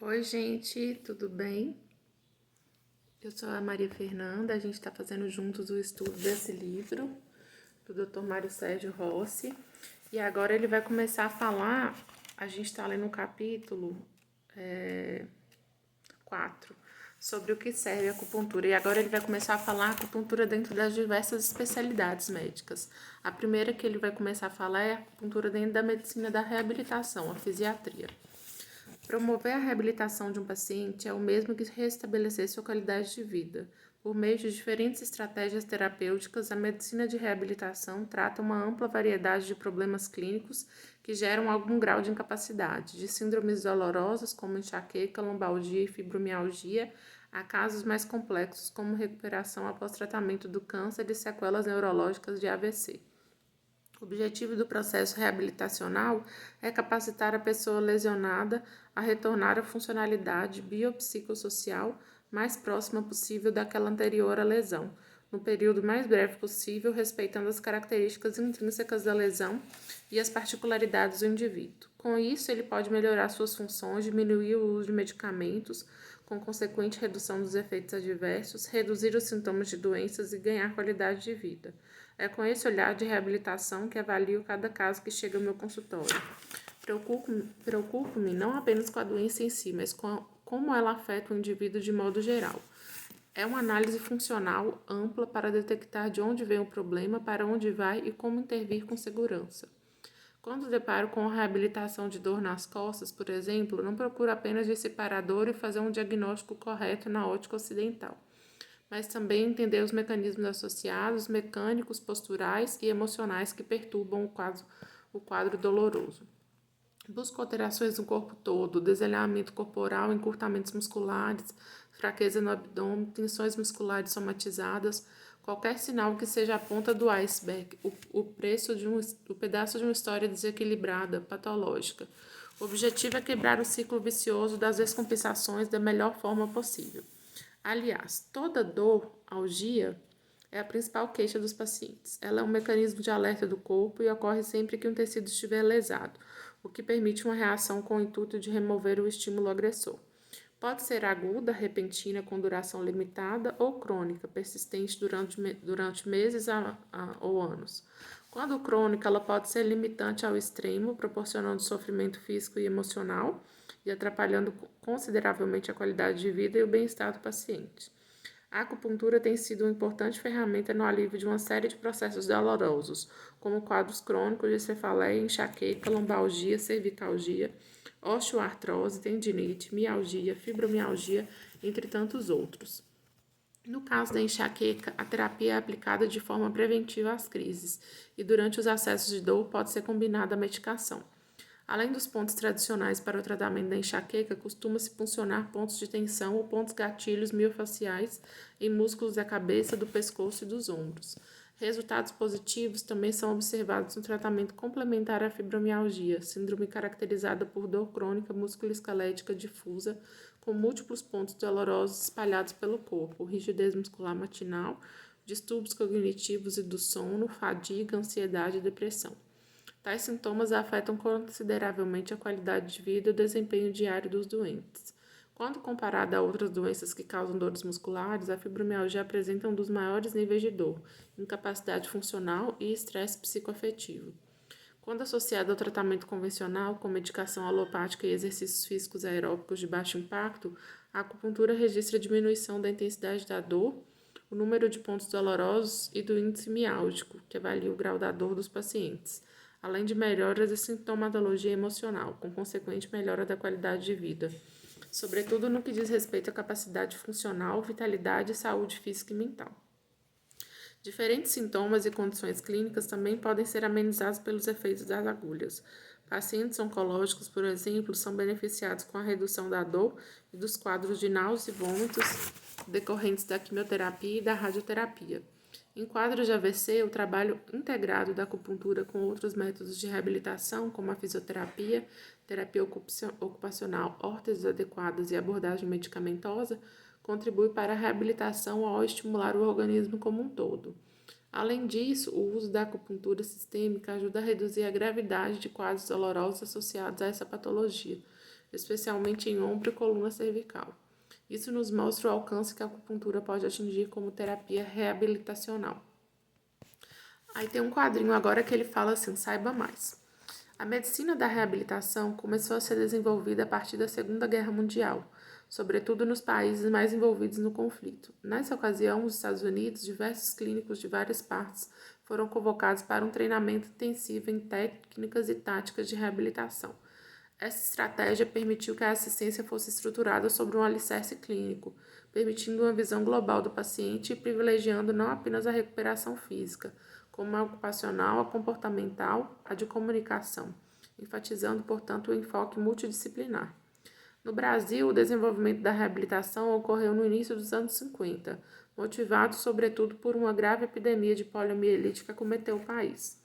Oi, gente, tudo bem? Eu sou a Maria Fernanda, a gente está fazendo juntos o estudo desse livro, do Dr. Mário Sérgio Rossi. E agora ele vai começar a falar, a gente está lendo o capítulo 4, sobre o que serve a acupuntura. E agora ele vai começar a falar a acupuntura dentro das diversas especialidades médicas. A primeira que ele vai começar a falar é a acupuntura dentro da medicina da reabilitação, a fisiatria. Promover a reabilitação de um paciente é o mesmo que restabelecer sua qualidade de vida. Por meio de diferentes estratégias terapêuticas, a medicina de reabilitação trata uma ampla variedade de problemas clínicos que geram algum grau de incapacidade, de síndromes dolorosas como enxaqueca, lombalgia e fibromialgia, a casos mais complexos como recuperação após tratamento do câncer e sequelas neurológicas de AVC. O objetivo do processo reabilitacional é capacitar a pessoa lesionada a retornar à funcionalidade biopsicossocial mais próxima possível daquela anterior à lesão, no período mais breve possível, respeitando as características intrínsecas da lesão e as particularidades do indivíduo. Com isso, ele pode melhorar suas funções, diminuir o uso de medicamentos, com consequente redução dos efeitos adversos, reduzir os sintomas de doenças e ganhar qualidade de vida. É com esse olhar de reabilitação que avalio cada caso que chega ao meu consultório. Preocupo-me não apenas com a doença em si, mas com como ela afeta o indivíduo de modo geral. É uma análise funcional ampla para detectar de onde vem o problema, para onde vai e como intervir com segurança. Quando deparo com a reabilitação de dor nas costas, por exemplo, não procuro apenas dissipar a dor e fazer um diagnóstico correto na ótica ocidental, mas também entender os mecanismos associados, mecânicos, posturais e emocionais que perturbam o quadro doloroso. Busco alterações no corpo todo, desalinhamento corporal, encurtamentos musculares, fraqueza no abdômen, tensões musculares somatizadas, qualquer sinal que seja a ponta do iceberg, o pedaço de uma história desequilibrada, patológica. O objetivo é quebrar o ciclo vicioso das descompensações da melhor forma possível. Aliás, toda dor, algia, é a principal queixa dos pacientes. Ela é um mecanismo de alerta do corpo e ocorre sempre que um tecido estiver lesado, o que permite uma reação com o intuito de remover o estímulo agressor. Pode ser aguda, repentina, com duração limitada, ou crônica, persistente durante meses ou anos. Quando crônica, ela pode ser limitante ao extremo, proporcionando sofrimento físico e emocional e atrapalhando consideravelmente a qualidade de vida e o bem-estar do paciente. A acupuntura tem sido uma importante ferramenta no alívio de uma série de processos dolorosos, como quadros crônicos de cefaleia, enxaqueca, lombalgia, cervicalgia, osteoartrose, tendinite, mialgia, fibromialgia, entre tantos outros. No caso da enxaqueca, a terapia é aplicada de forma preventiva às crises e durante os acessos de dor pode ser combinada a medicação. Além dos pontos tradicionais para o tratamento da enxaqueca, costuma-se puncionar pontos de tensão ou pontos gatilhos miofaciais em músculos da cabeça, do pescoço e dos ombros. Resultados positivos também são observados no tratamento complementar à fibromialgia, síndrome caracterizada por dor crônica musculoesquelética difusa, com múltiplos pontos dolorosos espalhados pelo corpo, rigidez muscular matinal, distúrbios cognitivos e do sono, fadiga, ansiedade e depressão. Tais sintomas afetam consideravelmente a qualidade de vida e o desempenho diário dos doentes. Quando comparada a outras doenças que causam dores musculares, a fibromialgia apresenta um dos maiores níveis de dor, incapacidade funcional e estresse psicoafetivo. Quando associada ao tratamento convencional, com medicação alopática e exercícios físicos aeróbicos de baixo impacto, a acupuntura registra diminuição da intensidade da dor, o número de pontos dolorosos e do índice miálgico, que avalia o grau da dor dos pacientes, além de melhoras da sintomatologia emocional, com consequente melhora da qualidade de vida, sobretudo no que diz respeito à capacidade funcional, vitalidade, saúde física e mental. Diferentes sintomas e condições clínicas também podem ser amenizados pelos efeitos das agulhas. Pacientes oncológicos, por exemplo, são beneficiados com a redução da dor e dos quadros de náusea e vômitos decorrentes da quimioterapia e da radioterapia. Em quadros de AVC, o trabalho integrado da acupuntura com outros métodos de reabilitação, como a fisioterapia, terapia ocupacional, órteses adequadas e abordagem medicamentosa, contribui para a reabilitação ao estimular o organismo como um todo. Além disso, o uso da acupuntura sistêmica ajuda a reduzir a gravidade de quadros dolorosos associados a essa patologia, especialmente em ombro e coluna cervical. Isso nos mostra o alcance que a acupuntura pode atingir como terapia reabilitacional. Aí tem um quadrinho agora que ele fala assim, saiba mais. A medicina da reabilitação começou a ser desenvolvida a partir da Segunda Guerra Mundial, sobretudo nos países mais envolvidos no conflito. Nessa ocasião, os Estados Unidos, diversos clínicos de várias partes foram convocados para um treinamento intensivo em técnicas e táticas de reabilitação. Essa estratégia permitiu que a assistência fosse estruturada sobre um alicerce clínico, permitindo uma visão global do paciente e privilegiando não apenas a recuperação física, como a ocupacional, a comportamental, a de comunicação, enfatizando, portanto, o enfoque multidisciplinar. No Brasil, o desenvolvimento da reabilitação ocorreu no início dos anos 50, motivado sobretudo por uma grave epidemia de poliomielite que acometeu o país.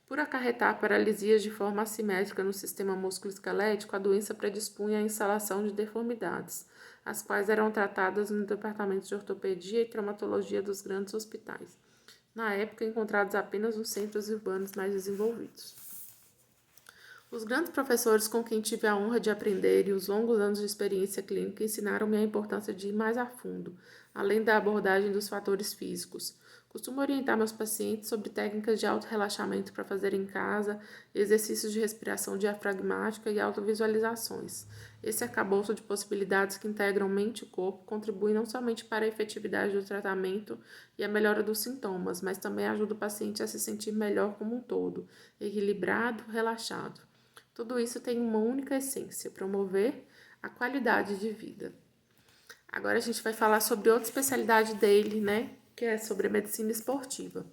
Por acarretar paralisias de forma assimétrica no sistema músculo-esquelético, a doença predispunha à instalação de deformidades, as quais eram tratadas no departamento de ortopedia e traumatologia dos grandes hospitais, na época encontrados apenas nos centros urbanos mais desenvolvidos. Os grandes professores com quem tive a honra de aprender e os longos anos de experiência clínica ensinaram-me a importância de ir mais a fundo, além da abordagem dos fatores físicos. Costumo orientar meus pacientes sobre técnicas de auto-relaxamento para fazer em casa, exercícios de respiração diafragmática e autovisualizações. Esse arcabouço de possibilidades que integram mente e corpo contribui não somente para a efetividade do tratamento e a melhora dos sintomas, mas também ajuda o paciente a se sentir melhor como um todo, equilibrado, relaxado. Tudo isso tem uma única essência, promover a qualidade de vida. Agora a gente vai falar sobre outra especialidade dele, né? Que é sobre a medicina esportiva.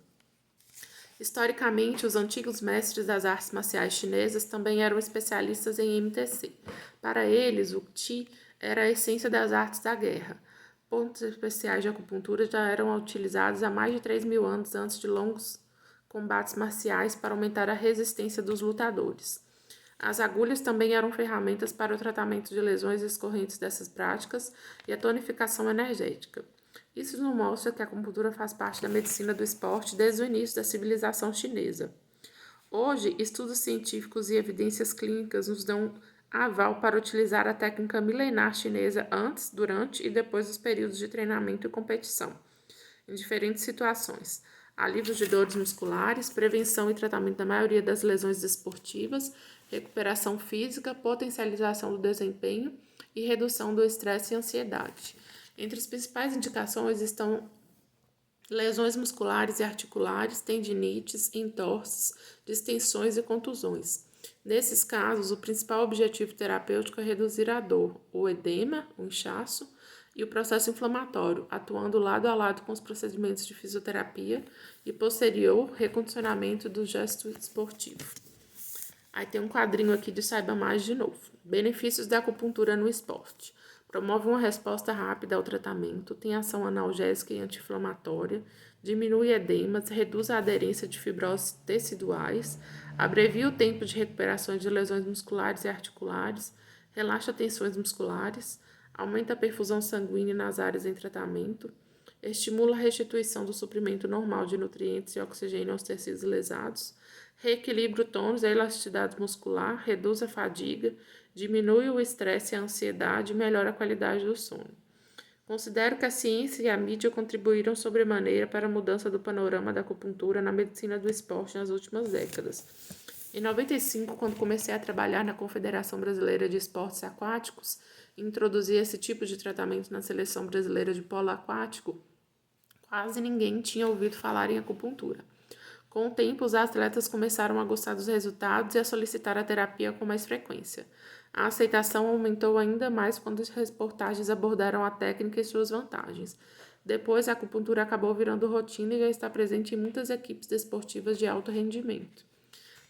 Historicamente, os antigos mestres das artes marciais chinesas também eram especialistas em MTC. Para eles, o Qi era a essência das artes da guerra. Pontos especiais de acupuntura já eram utilizados há mais de 3.000 anos antes de longos combates marciais para aumentar a resistência dos lutadores. As agulhas também eram ferramentas para o tratamento de lesões escorrentes dessas práticas e a tonificação energética. Isso nos mostra que a acupuntura faz parte da medicina do esporte desde o início da civilização chinesa. Hoje, estudos científicos e evidências clínicas nos dão aval para utilizar a técnica milenar chinesa antes, durante e depois dos períodos de treinamento e competição, em diferentes situações. Alívio de dores musculares, prevenção e tratamento da maioria das lesões esportivas, recuperação física, potencialização do desempenho e redução do estresse e ansiedade. Entre as principais indicações estão lesões musculares e articulares, tendinites, entorses, distensões e contusões. Nesses casos, o principal objetivo terapêutico é reduzir a dor, o edema, o inchaço e o processo inflamatório, atuando lado a lado com os procedimentos de fisioterapia e posterior recondicionamento do gesto esportivo. Aí tem um quadrinho aqui de Saiba Mais de novo. Benefícios da acupuntura no esporte. Promove uma resposta rápida ao tratamento, tem ação analgésica e anti-inflamatória, diminui edemas, reduz a aderência de fibroses teciduais, abrevia o tempo de recuperação de lesões musculares e articulares, relaxa tensões musculares, aumenta a perfusão sanguínea nas áreas em tratamento, estimula a restituição do suprimento normal de nutrientes e oxigênio aos tecidos lesados, reequilibra o tônus e a elasticidade muscular, reduz a fadiga, diminui o estresse e a ansiedade e melhora a qualidade do sono. Considero que a ciência e a mídia contribuíram sobremaneira para a mudança do panorama da acupuntura na medicina do esporte nas últimas décadas. Em 95, quando comecei a trabalhar na Confederação Brasileira de Esportes Aquáticos e introduzi esse tipo de tratamento na Seleção Brasileira de Polo Aquático, quase ninguém tinha ouvido falar em acupuntura. Com o tempo, os atletas começaram a gostar dos resultados e a solicitar a terapia com mais frequência. A aceitação aumentou ainda mais quando as reportagens abordaram a técnica e suas vantagens. Depois, a acupuntura acabou virando rotina e já está presente em muitas equipes desportivas de alto rendimento.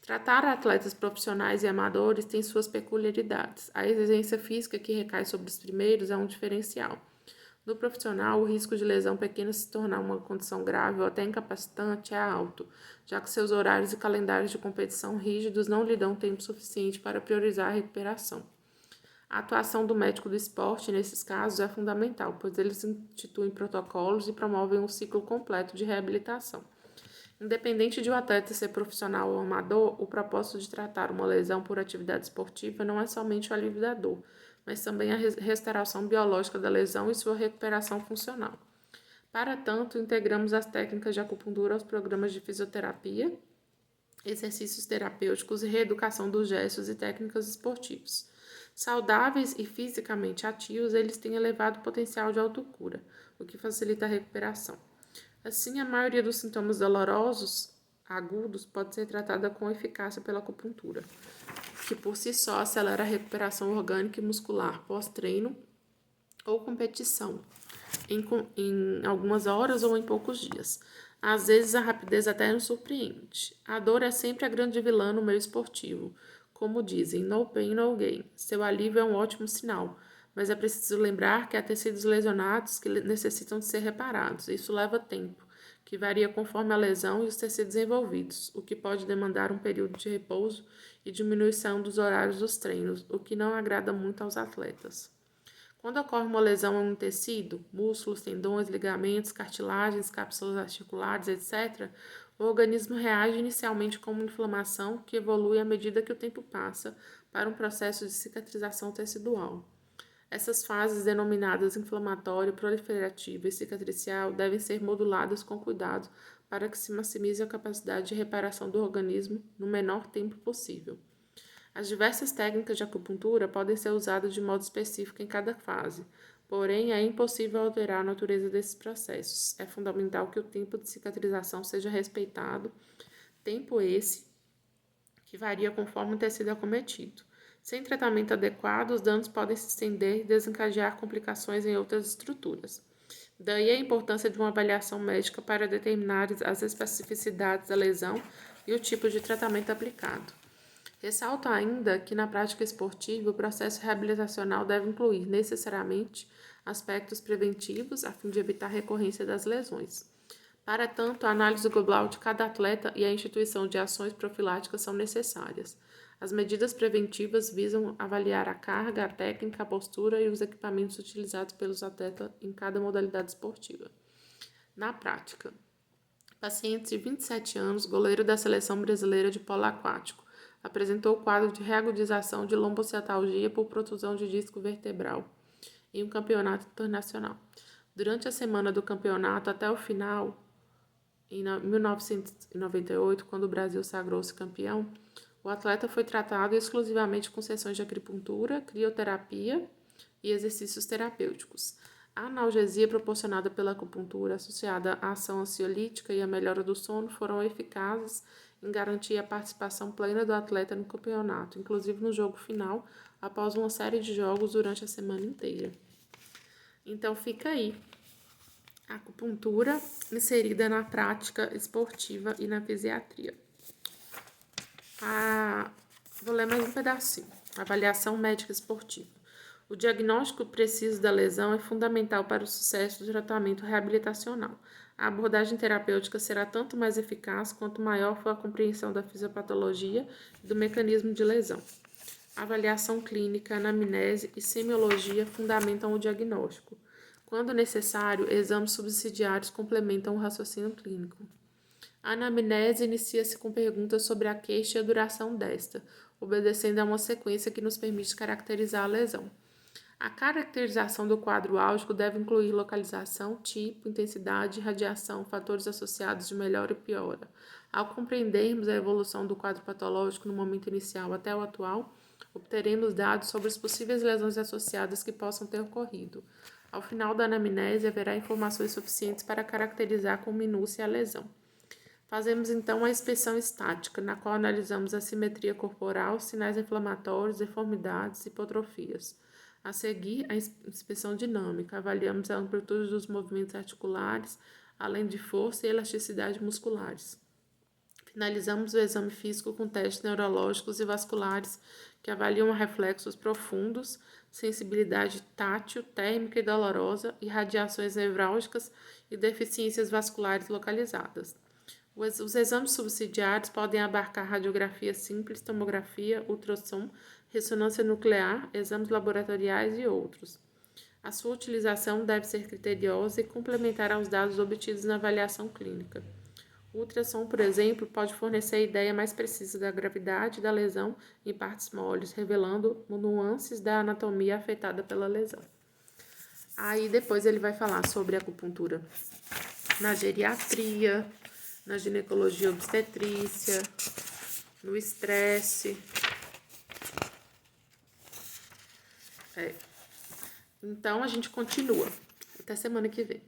Tratar atletas profissionais e amadores tem suas peculiaridades. A exigência física que recai sobre os primeiros é um diferencial. No profissional, o risco de lesão pequena se tornar uma condição grave ou até incapacitante é alto, já que seus horários e calendários de competição rígidos não lhe dão tempo suficiente para priorizar a recuperação. A atuação do médico do esporte, nesses casos, é fundamental, pois eles instituem protocolos e promovem um ciclo completo de reabilitação. Independente de o atleta ser profissional ou amador, o propósito de tratar uma lesão por atividade esportiva não é somente o alívio da dor, mas também a restauração biológica da lesão e sua recuperação funcional. Para tanto, integramos as técnicas de acupuntura aos programas de fisioterapia, exercícios terapêuticos e reeducação dos gestos e técnicas esportivos. Saudáveis e fisicamente ativos, eles têm elevado potencial de autocura, o que facilita a recuperação. Assim, a maioria dos sintomas dolorosos agudos pode ser tratada com eficácia pela acupuntura, que por si só acelera a recuperação orgânica e muscular pós-treino ou competição, em algumas horas ou em poucos dias. Às vezes a rapidez até nos surpreende. A dor é sempre a grande vilã no meio esportivo. Como dizem, no pain, no gain. Seu alívio é um ótimo sinal, mas é preciso lembrar que há tecidos lesionados que necessitam de ser reparados. Isso leva tempo, que varia conforme a lesão e os tecidos envolvidos, o que pode demandar um período de repouso e diminuição dos horários dos treinos, o que não agrada muito aos atletas. Quando ocorre uma lesão em um tecido, músculos, tendões, ligamentos, cartilagens, cápsulas articulares, etc., o organismo reage inicialmente com uma inflamação que evolui à medida que o tempo passa para um processo de cicatrização tecidual. Essas fases, denominadas inflamatório, proliferativa e cicatricial, devem ser moduladas com cuidado para que se maximize a capacidade de reparação do organismo no menor tempo possível. As diversas técnicas de acupuntura podem ser usadas de modo específico em cada fase, porém é impossível alterar a natureza desses processos. É fundamental que o tempo de cicatrização seja respeitado, tempo esse que varia conforme o tecido acometido. Sem tratamento adequado, os danos podem se estender e desencadear complicações em outras estruturas. Daí a importância de uma avaliação médica para determinar as especificidades da lesão e o tipo de tratamento aplicado. Ressalto ainda que na prática esportiva o processo reabilitacional deve incluir necessariamente aspectos preventivos a fim de evitar a recorrência das lesões. Para tanto, a análise global de cada atleta e a instituição de ações profiláticas são necessárias. As medidas preventivas visam avaliar a carga, a técnica, a postura e os equipamentos utilizados pelos atletas em cada modalidade esportiva. Na prática, paciente de 27 anos, goleiro da seleção brasileira de polo aquático, apresentou o quadro de reagudização de lombociatalgia por protusão de disco vertebral em um campeonato internacional. Durante a semana do campeonato até o final, em 1998, quando o Brasil sagrou-se campeão, o atleta foi tratado exclusivamente com sessões de acupuntura, crioterapia e exercícios terapêuticos. A analgesia proporcionada pela acupuntura, associada à ação ansiolítica e à melhora do sono, foram eficazes em garantir a participação plena do atleta no campeonato, inclusive no jogo final, após uma série de jogos durante a semana inteira. Então fica aí a acupuntura inserida na prática esportiva e na fisiatria. Vou ler mais um pedacinho. Avaliação médica esportiva. O diagnóstico preciso da lesão é fundamental para o sucesso do tratamento reabilitacional. A abordagem terapêutica será tanto mais eficaz quanto maior for a compreensão da fisiopatologia e do mecanismo de lesão. A avaliação clínica, anamnese e semiologia fundamentam o diagnóstico. Quando necessário, exames subsidiários complementam o raciocínio clínico. A anamnese inicia-se com perguntas sobre a queixa e a duração desta, obedecendo a uma sequência que nos permite caracterizar a lesão. A caracterização do quadro álgico deve incluir localização, tipo, intensidade, radiação, fatores associados de melhora e piora. Ao compreendermos a evolução do quadro patológico no momento inicial até o atual, obteremos dados sobre as possíveis lesões associadas que possam ter ocorrido. Ao final da anamnese, haverá informações suficientes para caracterizar com minúcia a lesão. Fazemos então a inspeção estática, na qual analisamos a simetria corporal, sinais inflamatórios, deformidades e hipotrofias. A seguir, a inspeção dinâmica, avaliamos a amplitude dos movimentos articulares, além de força e elasticidade musculares. Finalizamos o exame físico com testes neurológicos e vasculares que avaliam reflexos profundos, sensibilidade tátil, térmica e dolorosa, e radiações nevrálgicas e deficiências vasculares localizadas. Os exames subsidiários podem abarcar radiografia simples, tomografia, ultrassom, ressonância nuclear, exames laboratoriais e outros. A sua utilização deve ser criteriosa e complementar aos dados obtidos na avaliação clínica. O ultrassom, por exemplo, pode fornecer a ideia mais precisa da gravidade da lesão em partes moles, revelando nuances da anatomia afetada pela lesão. Aí depois ele vai falar sobre acupuntura na geriatria, na ginecologia obstetrícia, no estresse. Então a gente continua. Até semana que vem.